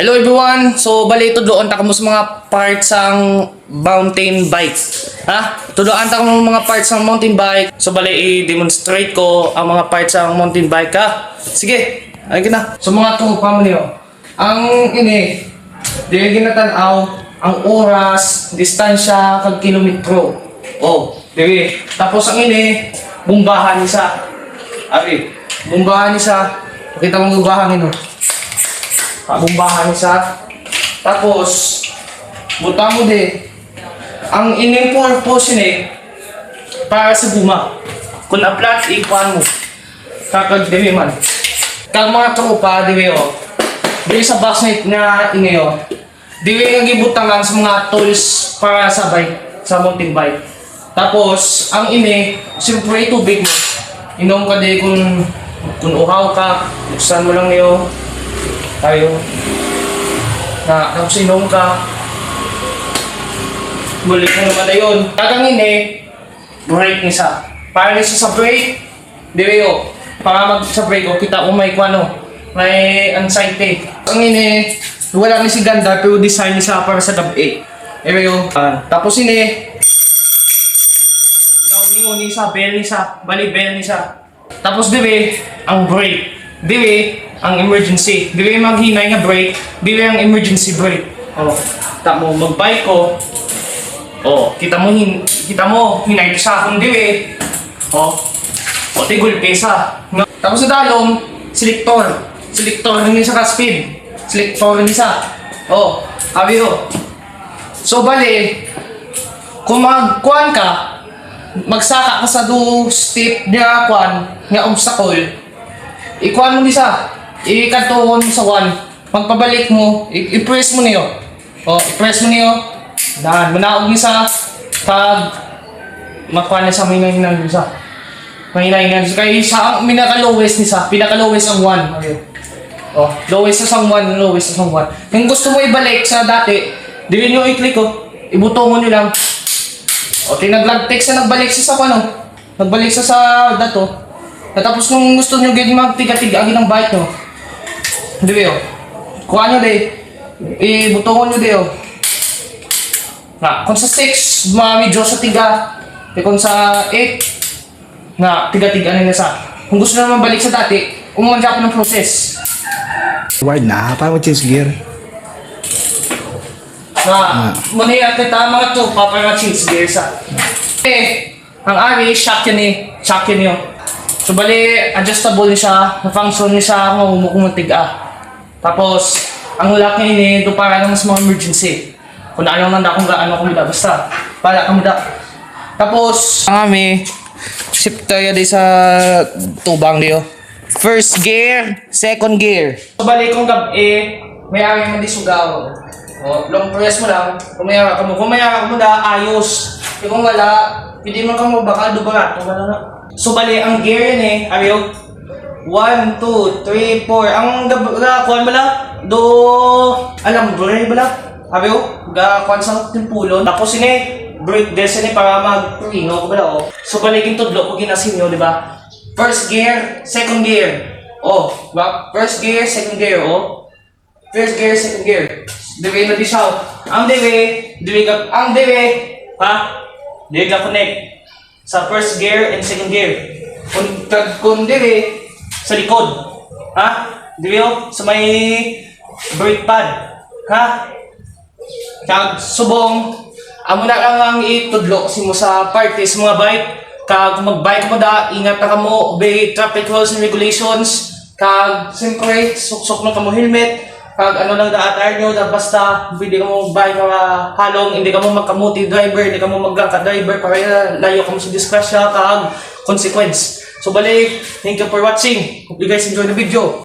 Hello everyone! So, bali tudloan ta kamo sa mga parts ang mountain bike. Ha? Tudloan ta kamo mga parts ng mountain bike. So, bali i-demonstrate ko ang mga parts ang mountain bike ha. Sige, ayun na. So, mga tropa mo niyo. Ang ini, di ginatanaw ang oras, distansya, kag kilometro. Oh, di. Tapos ang ini, bumbahan isa. Abi, bumbahan isa. Pakita mo bumbahan ino. Bumbahan isa. Tapos, buta mo din. Ang in-purpose ni para sa guma. Kung na-flat, ikuan mo. Kakagdemi man. Kag mga tropa, diwi o. Diwi sa backseat na inyo. Diwi ang gibutangan sa mga tools para sa bike, sa mountain bike. Tapos, ang ini, siyempre tubig mo. Inom ka din kung uhaw ka, buksan mo lang niyo. Tayo na tapos inom ka balik mo naman na yun kagang ini break nisa para nisa sa break diyo para mag sa break o kita o may kwano may anxiety ang ini wala ni si ganda pero design nisa para sa gabi diyo tapos ini gaw ni sa bell nisa bali bell nisa tapos diyo ang break diyo ang emergency. Dili maghinay nga brake, dili ang emergency brake. Oh, tamo magbike ko. Oh, kita mo hinay sa akong dili. Oh. O tigul pesa. Tapos sa dalom, selector. Selector ni sa speed. Selector ni sa. Oh, abi oh. So bali kung magkuan ka, magsaka ka sa step niya kuan, nga obstacle. Ikuan mo di sa ikantuhon mo sa one. Pagpabalik mo, i-press mo niyo. O, i-press mo niyo. Dahan, manaog ni sa pag makuha na sa mahinahinang sa. Mahinahinang sa. Kaya sa pinaka-lowest ni sa. Pinaka-lowest ang 1. Okay. O, lowest na sang 1, lowest na sang 1. Kung gusto mo ibalik sa dati, diwin nyo i-click o. Ibutongon nyo lang. O, tinag-text na nagbalik sa ano. Nagbalik sa dato. Tapos kung gusto nyo ganyan magtiga-tiga ang bike nyo. Hindi ba kuha nyo di. Ibutongon nyo di na, kung sa 6, medyo sa tiga. Kung sa 8, na tiga-tiga na sa. Kung gusto naman balik sa dati, umanja ko ng process. Wide na, paano change gear? Muna kita mga to, para change gear sa. Ang ari, shock yun shock yun yun. So bali, adjustable niya siya, na-function niya siya kung tiga. Tapos, ang lock niya ini, ito para naman sa mga emergency. Kung ano man kung gaano kumida, basta, para kumida. Tapos, ang kami, shift tayo di sa tubang diyo. First gear, second gear. So bali, kung gabi, may ari man di sugaw. O, long press mo lang, kung mayara ka mo da, ayos. Kung wala, hindi mo ka mo baka dubarato, wala na. So bali, ang gear yun ariyo, 1, 2, 3, 4. Ang kuhan ba lang? Alam mo, ba lang? Ariyo, kuhan sa timpulon. Tapos break this para mag-prino ko ba lang, So bali, tudlo ko ginasin nyo, di ba? First gear, second gear. Oh, diba? First gear, second gear, oh. First gear, second gear. Diwi na di siya. Ang diwi ha? Diwi ka connect sa first gear and second gear. Kung diwi, sa likod. Ha? Diwi sa may brake pad. Ha? Kag subong, amo na lang ang itudlo kasi mo sa parties mga bike. Kag mag-bike mo da, ingat na ka mo, obey traffic rules and regulations. Kag, siyempre, suksok na ka mo helmet. Kag ano lang da-attire nyo, da basta hindi ka mo bike na halong, hindi ka mo magkamuti driver, hindi ka mo magkaka-driver para layo ka mo sa disgrasya, kag consequence. So balik, thank you for watching. Hope you guys enjoy the video.